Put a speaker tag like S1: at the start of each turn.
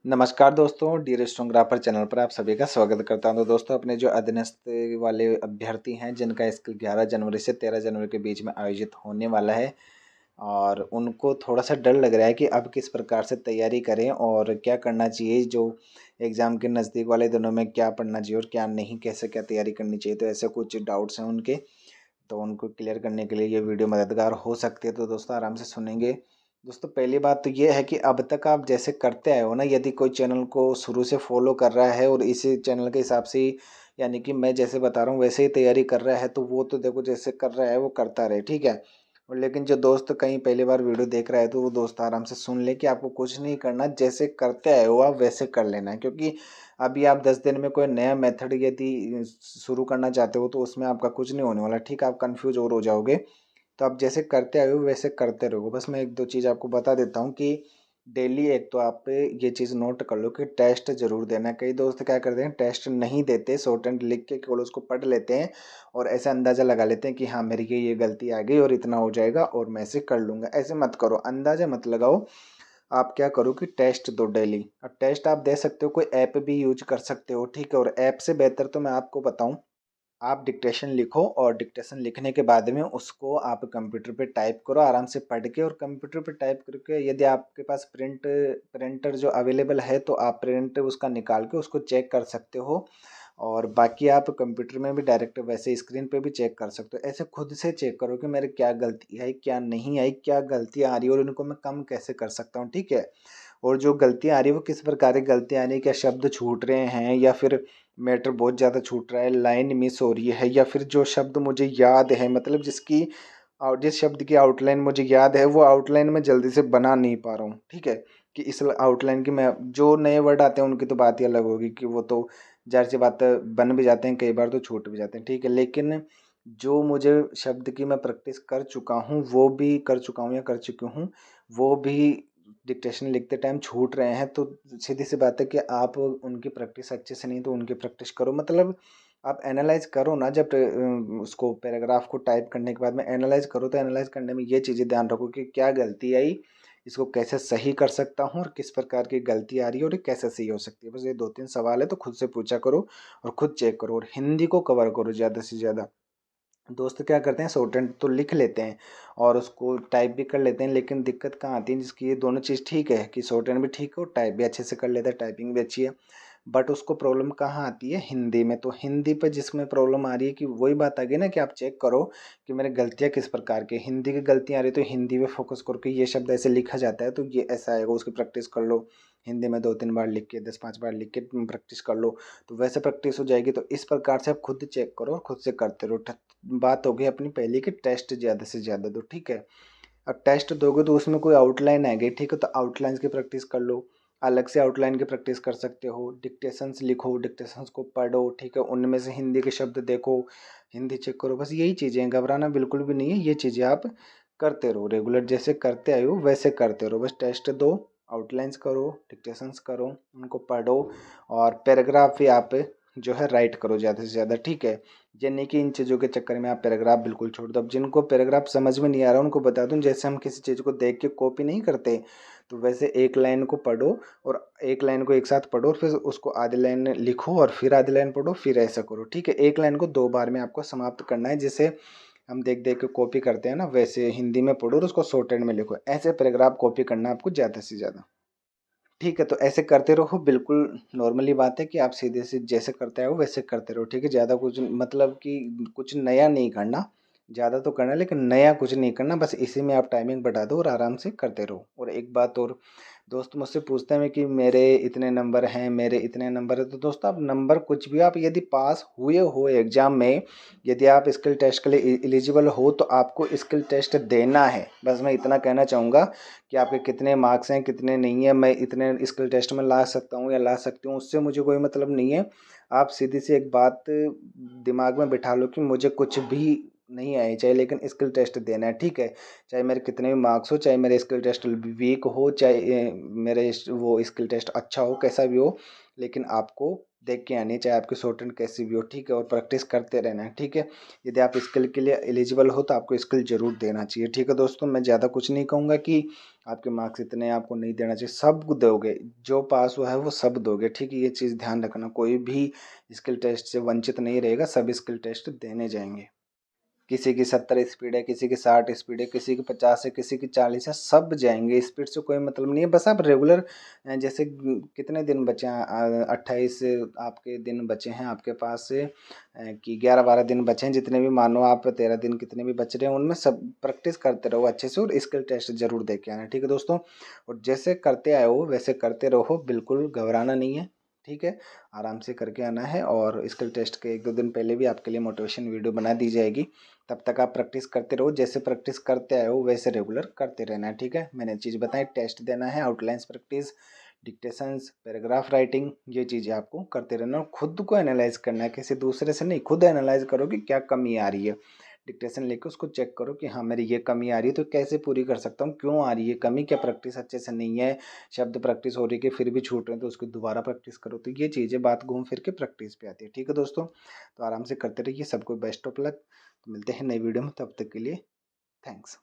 S1: नमस्कार दोस्तों, D रेस्टोग्राफर channel पर आप सभी का स्वागत करता हूं। तो दोस्तों, अपने जो अधीनस्थ वाले अभ्यर्थी हैं जिनका स्किल 11 जनवरी से 13 जनवरी के बीच में आयोजित होने वाला है और उनको थोड़ा-सा डर लग रहा है कि अब किस प्रकार से तैयारी करें और क्या करना चाहिए, जो एग्ज़ाम के नज़दीक वाले दिनों में क्या पढ़ना चाहिए और क्या नहीं, कैसे क्या तैयारी करनी चाहिए। तो ऐसे कुछ डाउट्स हैं उनके, तो उनको क्लियर करने के लिए ये वीडियो मददगार हो सकती है। तो दोस्तों आराम से सुनेंगे। दोस्तों, पहली बात तो ये है कि अब तक आप जैसे करते आए हो ना, यदि कोई चैनल को शुरू से फॉलो कर रहा है और इसी चैनल के हिसाब से ही, यानी कि मैं जैसे बता रहा हूँ वैसे ही तैयारी कर रहा है, तो वो तो देखो जैसे कर रहा है वो करता रहे, ठीक है। और लेकिन जो दोस्त कहीं पहली बार वीडियो देख रहा है, तो वो दोस्त आराम से सुन ले कि आपको कुछ नहीं करना, जैसे करते आए हो आप वैसे कर लेना है। क्योंकि अभी आप 10 दिन में कोई नया मेथड यदि शुरू करना चाहते हो तो उसमें आपका कुछ नहीं होने वाला, ठीक है। आप कन्फ्यूज और हो जाओगे। तो आप जैसे करते आए हो वैसे करते रहोगे। बस मैं 1-2 चीज़ आपको बता देता हूँ कि डेली एक तो आप ये चीज़ नोट कर लो कि टेस्ट ज़रूर देना है। कई दोस्त क्या करते हैं, टेस्ट नहीं देते, शॉर्ट एंड लिख के केवल उसको पढ़ लेते हैं और ऐसा अंदाज़ा लगा लेते हैं कि हाँ, मेरी ये गलती आ गई और इतना हो जाएगा और मैं इसे कर लूँगा। ऐसे मत करो, अंदाज़ा मत लगाओ। आप क्या करो कि टेस्ट दो डेली। अब टेस्ट आप दे सकते हो, कोई ऐप भी यूज़ कर सकते हो, ठीक है। और ऐप से बेहतर तो मैं आपको बताऊँ, आप डिक्टेशन लिखो और डिक्टेशन लिखने के बाद में उसको आप कंप्यूटर पे टाइप करो आराम से पढ़ के। और कंप्यूटर पे टाइप करके यदि आपके पास प्रिंटर जो अवेलेबल है तो आप प्रिंट उसका निकाल के उसको चेक कर सकते हो। और बाकी आप कंप्यूटर में भी डायरेक्ट वैसे स्क्रीन पे भी चेक कर सकते हो। ऐसे खुद से चेक करो कि मेरे क्या गलती आई, क्या नहीं आई, क्या गलतियाँ आ रही है और इनको मैं कम कैसे कर सकता हूँ, ठीक है। और जो गलतियाँ आ रही है वो किस प्रकार की गलतियाँ आ रही है, क्या शब्द छूट रहे हैं या फिर मैटर बहुत ज़्यादा छूट रहा है, लाइन मिस हो रही है, या फिर जो शब्द मुझे याद है, मतलब जिस शब्द की आउटलाइन मुझे याद है वो आउटलाइन मैं जल्दी से बना नहीं पा रहा हूँ, ठीक है। कि इस आउटलाइन की मैं, जो नए वर्ड आते हैं उनकी तो बात ही अलग होगी कि वो तो ज़ाहिर सी बात है बन भी जाते हैं, कई बार तो छूट भी जाते हैं, ठीक है। लेकिन जो मुझे शब्द की मैं प्रैक्टिस कर चुका हूँ, वो भी कर चुका हूँ या कर चुकी हूँ, वो भी डिक्टेशन लिखते टाइम छूट रहे हैं, तो सीधी सी बात है कि आप उनकी प्रैक्टिस अच्छे से नहीं तो उनकी प्रैक्टिस करो। मतलब आप एनालाइज करो ना, जब उसको पैराग्राफ को टाइप करने के बाद में एनालाइज करो, तो एनालाइज करने में ये चीज़ें ध्यान रखो कि क्या गलती आई, इसको कैसे सही कर सकता हूँ और किस प्रकार की गलती आ रही है और ये कैसे सही हो सकती है। बस ये 2-3 सवाल है, तो खुद से पूछा करो और खुद चेक करो। और हिंदी को कवर करो ज़्यादा से ज़्यादा। दोस्त क्या करते हैं, शॉर्ट हैंड तो लिख लेते हैं और उसको टाइप भी कर लेते हैं, लेकिन दिक्कत कहाँ आती है, जिसकी ये दोनों चीज़ ठीक है कि शॉर्ट हैंड भी ठीक है और टाइप भी अच्छे से कर लेता है, टाइपिंग भी अच्छी है। बट उसको प्रॉब्लम कहाँ आती है, हिंदी में। तो हिंदी पे जिसमें प्रॉब्लम आ रही है कि वही बात आ गई ना कि आप चेक करो कि मेरी गलतियाँ किस प्रकार की, हिंदी की गलतियाँ आ रही है तो हिंदी पे फोकस करो कि ये शब्द ऐसे लिखा जाता है तो ये ऐसा आएगा, उसकी प्रैक्टिस कर लो। हिंदी में 2-3 बार लिख के, 10-5 बार लिख के प्रैक्टिस कर लो, तो वैसे प्रैक्टिस हो जाएगी। तो इस प्रकार से आप खुद चेक करो और खुद से करते रहो। बात हो गई अपनी पहले की टेस्ट ज़्यादा से ज़्यादा दो, ठीक है। अब टेस्ट दोगे तो उसमें कोई आउटलाइन आएगी, ठीक है, तो आउटलाइंस की प्रैक्टिस कर लो। अलग से आउटलाइन की प्रैक्टिस कर सकते हो। डिक्टेशंस लिखो, डिक्टेशंस को पढ़ो, ठीक है, उनमें से हिंदी के शब्द देखो, हिंदी चेक करो। बस यही चीज़ें हैं, घबराना बिल्कुल भी नहीं है। ये चीज़ें आप करते रहो रेगुलर, जैसे करते आए हो वैसे करते रहो। बस टेस्ट दो, आउटलाइंस करो, डिक्टेशंस करो, उनको पढ़ो और पैराग्राफ भी आप जो है राइट करो ज़्यादा से ज़्यादा, ठीक है। ये नहीं कि इन चीज़ों के चक्कर में आप पैराग्राफ बिल्कुल छोड़ दो। अब जिनको पैराग्राफ समझ में नहीं आ रहा उनको बता दूं, जैसे हम किसी चीज़ को देख के कॉपी नहीं करते, तो वैसे एक लाइन को पढ़ो और एक लाइन को एक साथ पढ़ो और फिर उसको आधी लाइन लिखो और फिर आधी लाइन पढ़ो, फिर ऐसा करो, ठीक है। एक लाइन को 2 बार में आपको समाप्त करना है, जैसे हम देख देख के कॉपी करते हैं ना, वैसे हिंदी में पढ़ो और उसको शॉर्ट हैंड में लिखो। ऐसे पैराग्राफ कॉपी करना है आपको ज़्यादा से ज़्यादा, ठीक है। तो ऐसे करते रहो, बिल्कुल नॉर्मली बात है कि आप सीधे से जैसे करते हो वैसे करते रहो, ठीक है। ज़्यादा कुछ मतलब कि कुछ नया नहीं करना, ज़्यादा तो करना लेकिन नया कुछ नहीं करना। बस इसी में आप टाइमिंग बढ़ा दो और आराम से करते रहो। और एक बात और, दोस्त मुझसे पूछते हैं कि मेरे इतने नंबर हैं, मेरे इतने नंबर है, तो दोस्तों आप नंबर कुछ भी, आप यदि पास हुए हो एग्ज़ाम में, यदि आप स्किल टेस्ट के लिए एलिजिबल हो तो आपको स्किल टेस्ट देना है। बस मैं इतना कहना चाहूँगा कि आपके कितने मार्क्स हैं, कितने नहीं है, मैं इतने स्किल टेस्ट में ला सकता हूँ या ला सकती हूँ, उससे मुझे कोई मतलब नहीं है। आप सीधी सी एक बात दिमाग में बिठा लो कि मुझे कुछ भी नहीं आए चाहिए, लेकिन स्किल टेस्ट देना है, ठीक है। चाहे मेरे कितने भी मार्क्स हो, चाहे मेरे स्किल टेस्ट वीक हो, चाहे मेरे वो स्किल टेस्ट अच्छा हो, कैसा भी हो, लेकिन आपको देख के आनी है, चाहे आपकी शॉर्ट हैंड कैसी भी हो, ठीक है। और प्रैक्टिस करते रहना है, ठीक है। यदि आप स्किल के लिए एलिजिबल हो तो आपको स्किल जरूर देना चाहिए, ठीक है दोस्तों। मैं ज़्यादा कुछ नहीं कहूँगा कि आपके मार्क्स इतने आपको नहीं देना चाहिए, सब दोगे, जो पास हुआ है वो सब दोगे, ठीक है। ये चीज़ ध्यान रखना, कोई भी स्किल टेस्ट से वंचित नहीं रहेगा, सब स्किल टेस्ट देने जाएंगे। किसी की 70 स्पीड है, किसी की 60 स्पीड है, किसी की 50 है, किसी की 40 है, सब जाएंगे। स्पीड से कोई मतलब नहीं है, बस आप रेगुलर जैसे कितने दिन बचे हैं, 28 आपके दिन बचे हैं आपके पास से, कि 11-12 दिन बचे हैं, जितने भी मानो आप 13 दिन कितने भी बच रहे हैं, उनमें सब प्रैक्टिस करते रहो अच्छे से और स्किल टेस्ट जरूर दे के आना, ठीक है दोस्तों। और जैसे करते आए हो वैसे करते रहो, बिल्कुल घबराना नहीं है, ठीक है। आराम से करके आना है। और स्किल टेस्ट के 1-2 दिन पहले भी आपके लिए मोटिवेशन वीडियो बना दी जाएगी, तब तक आप प्रैक्टिस करते रहो, जैसे प्रैक्टिस करते आए हो वैसे रेगुलर करते रहना है, ठीक है। मैंने चीज़ बताई, टेस्ट देना है, outlines practice, dictations, paragraph writing, ये चीज़ें आपको करते रहना और खुद को एनालाइज करना है, किसी दूसरे से नहीं। खुद एनालाइज करो कि क्या कमी आ रही है, डिक्टेशन लेके उसको चेक करो कि हाँ मेरी ये कमी आ रही है तो कैसे पूरी कर सकता हूँ, क्यों आ रही है कमी, क्या प्रैक्टिस अच्छे से नहीं है, शब्द प्रैक्टिस हो रही है कि फिर भी छूट रहे हैं तो उसकी दोबारा प्रैक्टिस करो। तो ये चीज़ें बात घूम फिर के प्रैक्टिस पे आती है, ठीक है दोस्तों। तो आराम से करते रहिए, सबको बेस्ट ऑफ लक। तो मिलते हैं नई वीडियो में, तब तक के लिए थैंक्स।